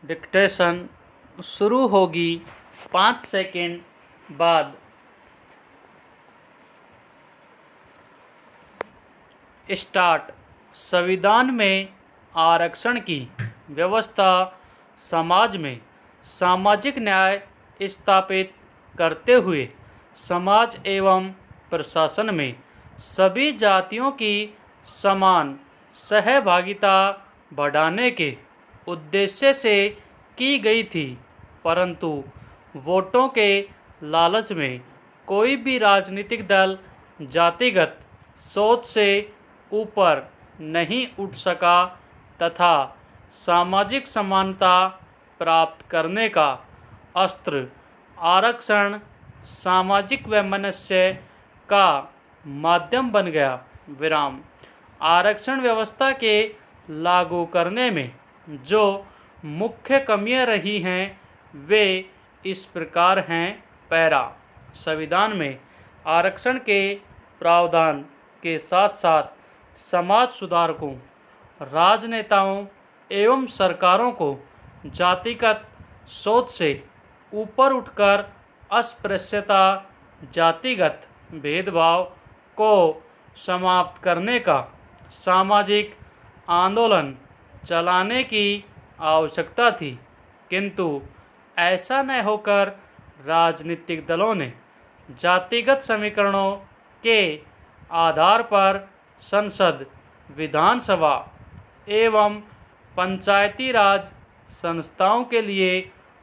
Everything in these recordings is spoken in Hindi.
डिक्टेशन शुरू होगी 5 सेकंड बाद। स्टार्ट। संविधान में आरक्षण की व्यवस्था समाज में सामाजिक न्याय स्थापित करते हुए समाज एवं प्रशासन में सभी जातियों की समान सहभागिता बढ़ाने के उद्देश्य से की गई थी, परंतु वोटों के लालच में कोई भी राजनीतिक दल जातिगत सोच से ऊपर नहीं उठ सका तथा सामाजिक समानता प्राप्त करने का अस्त्र आरक्षण सामाजिक वैमनस्य का माध्यम बन गया। विराम। आरक्षण व्यवस्था के लागू करने में जो मुख्य कमियां रही हैं वे इस प्रकार हैं। पैरा। संविधान में आरक्षण के प्रावधान के साथ साथ समाज सुधारकों, राजनेताओं एवं सरकारों को जातिगत सोच से ऊपर उठकर अस्पृश्यता, जातिगत भेदभाव को समाप्त करने का सामाजिक आंदोलन चलाने की आवश्यकता थी, किंतु ऐसा न होकर राजनीतिक दलों ने जातिगत समीकरणों के आधार पर संसद, विधानसभा एवं पंचायती राज संस्थाओं के लिए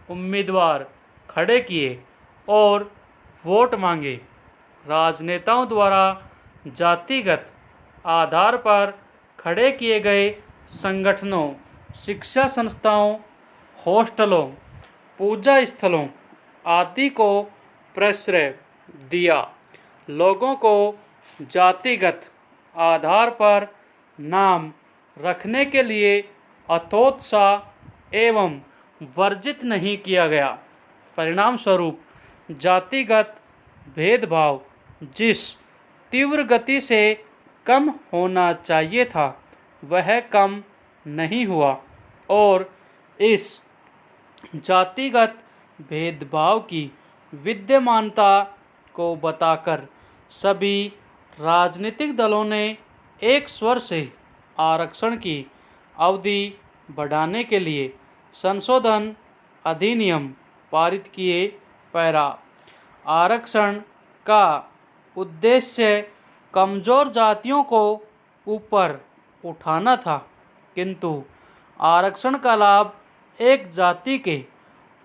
उम्मीदवार खड़े किए और वोट मांगे। राजनेताओं द्वारा जातिगत आधार पर खड़े किए गए संगठनों, शिक्षा संस्थाओं, हॉस्टलों, पूजा स्थलों आदि को प्रश्रय दिया। लोगों को जातिगत आधार पर नाम रखने के लिए हतोत्साह एवं वर्जित नहीं किया गया। परिणाम स्वरूप जातिगत भेदभाव जिस तीव्र गति से कम होना चाहिए था वह कम नहीं हुआ और इस जातिगत भेदभाव की विद्यमानता को बताकर सभी राजनीतिक दलों ने एक स्वर से आरक्षण की अवधि बढ़ाने के लिए संशोधन अधिनियम पारित किए। पैरा। आरक्षण का उद्देश्य कमजोर जातियों को ऊपर उठाना था, किंतु आरक्षण का लाभ एक जाति के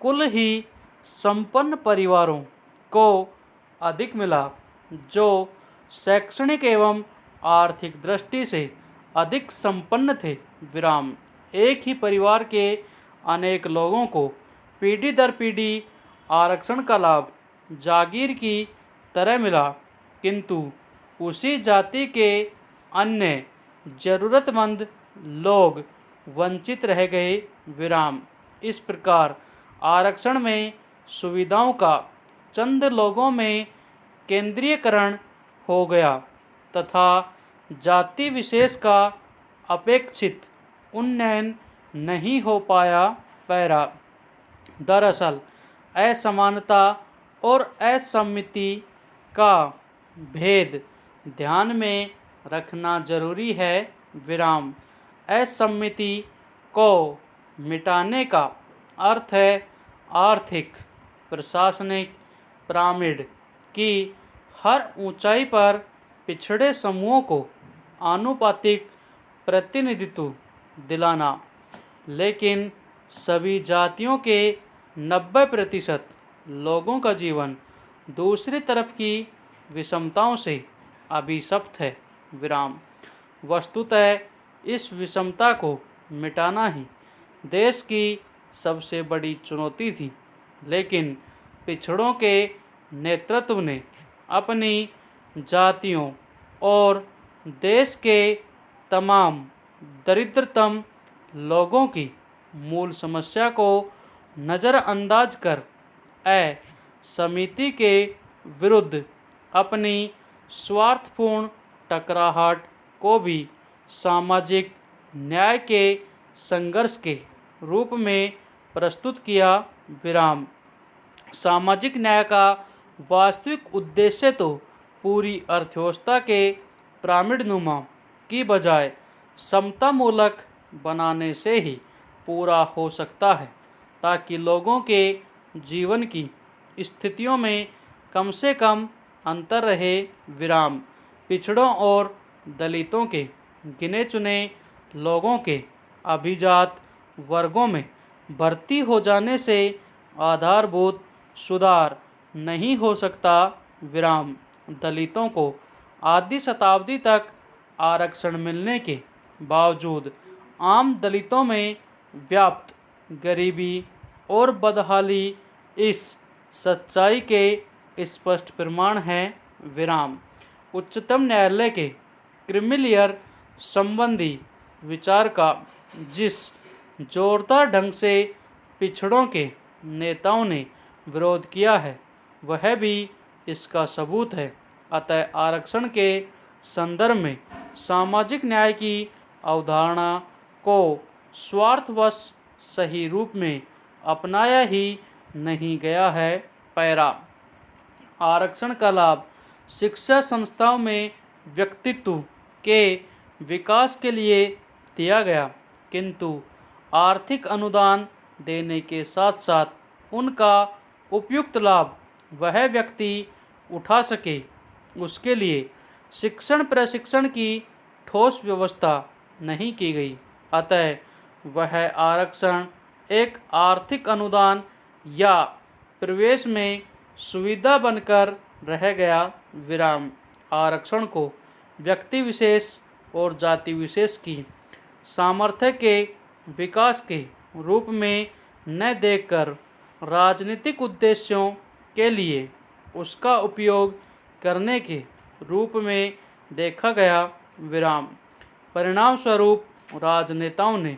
कुल ही संपन्न परिवारों को अधिक मिला जो शैक्षणिक एवं आर्थिक दृष्टि से अधिक संपन्न थे। विराम। एक ही परिवार के अनेक लोगों को पीढ़ी दर पीढ़ी आरक्षण का लाभ जागीर की तरह मिला, किंतु उसी जाति के अन्य जरूरतमंद लोग वंचित रह गए। विराम। इस प्रकार आरक्षण में सुविधाओं का चंद लोगों में केंद्रीयकरण हो गया तथा जाति विशेष का अपेक्षित उन्नयन नहीं हो पाया। पैरा। दरअसल असमानता और असम्मिति का भेद ध्यान में रखना जरूरी है। विराम। असम्मिति को मिटाने का अर्थ है आर्थिक, प्रशासनिक पिरामिड की हर ऊंचाई पर पिछड़े समूहों को आनुपातिक प्रतिनिधित्व दिलाना, लेकिन सभी जातियों के 90% लोगों का जीवन दूसरी तरफ की विषमताओं से अभिशप्त है। विराम। वस्तुतः इस विषमता को मिटाना ही देश की सबसे बड़ी चुनौती थी, लेकिन पिछड़ों के नेतृत्व ने अपनी जातियों और देश के तमाम दरिद्रतम लोगों की मूल समस्या को नज़रअंदाज कर असमिति के विरुद्ध अपनी स्वार्थपूर्ण टकराहट को भी सामाजिक न्याय के संघर्ष के रूप में प्रस्तुत किया। विराम। सामाजिक न्याय का वास्तविक उद्देश्य तो पूरी अर्थव्यवस्था के पिरामिडनुमा की बजाय समतामूलक बनाने से ही पूरा हो सकता है, ताकि लोगों के जीवन की स्थितियों में कम से कम अंतर रहे। विराम। पिछड़ों और दलितों के गिने चुने लोगों के अभिजात वर्गों में भर्ती हो जाने से आधारभूत सुधार नहीं हो सकता। विराम। दलितों को आधी शताब्दी तक आरक्षण मिलने के बावजूद आम दलितों में व्याप्त गरीबी और बदहाली इस सच्चाई के स्पष्ट प्रमाण हैं। विराम। उच्चतम न्यायालय के क्रीमीलेयर संबंधी विचार का जिस जोरदार ढंग से पिछड़ों के नेताओं ने विरोध किया है, वह भी इसका सबूत है। अतः आरक्षण के संदर्भ में सामाजिक न्याय की अवधारणा को स्वार्थवश सही रूप में अपनाया ही नहीं गया है। पैरा। आरक्षण का लाभ शिक्षा संस्थाओं में व्यक्तित्व के विकास के लिए दिया गया, किंतु आर्थिक अनुदान देने के साथ साथ उनका उपयुक्त लाभ वह व्यक्ति उठा सके, उसके लिए शिक्षण प्रशिक्षण की ठोस व्यवस्था नहीं की गई। अतः वह आरक्षण एक आर्थिक अनुदान या प्रवेश में सुविधा बनकर रह गया। विराम। आरक्षण को व्यक्ति विशेष और जाति विशेष की सामर्थ्य के विकास के रूप में न देखकर राजनीतिक उद्देश्यों के लिए उसका उपयोग करने के रूप में देखा गया। विराम। परिणाम स्वरूप राजनेताओं ने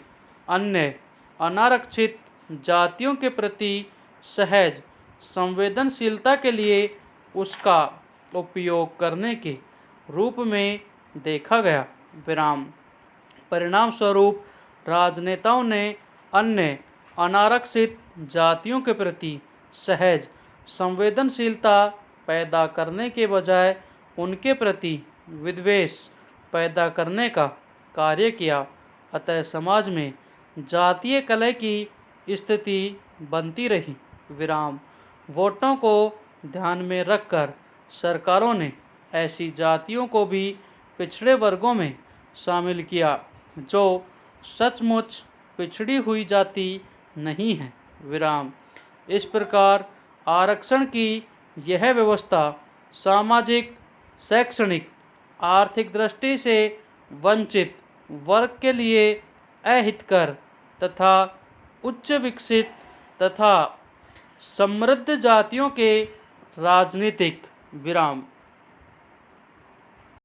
अन्य अनारक्षित जातियों के प्रति सहज संवेदनशीलता के लिए उसका उपयोग करने के रूप में देखा गया। विराम। परिणाम स्वरूप राजनेताओं ने अन्य अनारक्षित जातियों के प्रति सहज संवेदनशीलता पैदा करने के बजाय उनके प्रति विद्वेष पैदा करने का कार्य किया। अतः समाज में जातीय कलह की स्थिति बनती रही। विराम। वोटों को ध्यान में रखकर सरकारों ने ऐसी जातियों को भी पिछड़े वर्गों में शामिल किया जो सचमुच पिछड़ी हुई जाति नहीं है। विराम। इस प्रकार आरक्षण की यह व्यवस्था सामाजिक, शैक्षणिक, आर्थिक दृष्टि से वंचित वर्ग के लिए अहितकर तथा उच्च विकसित तथा समृद्ध जातियों के राजनीतिक विराम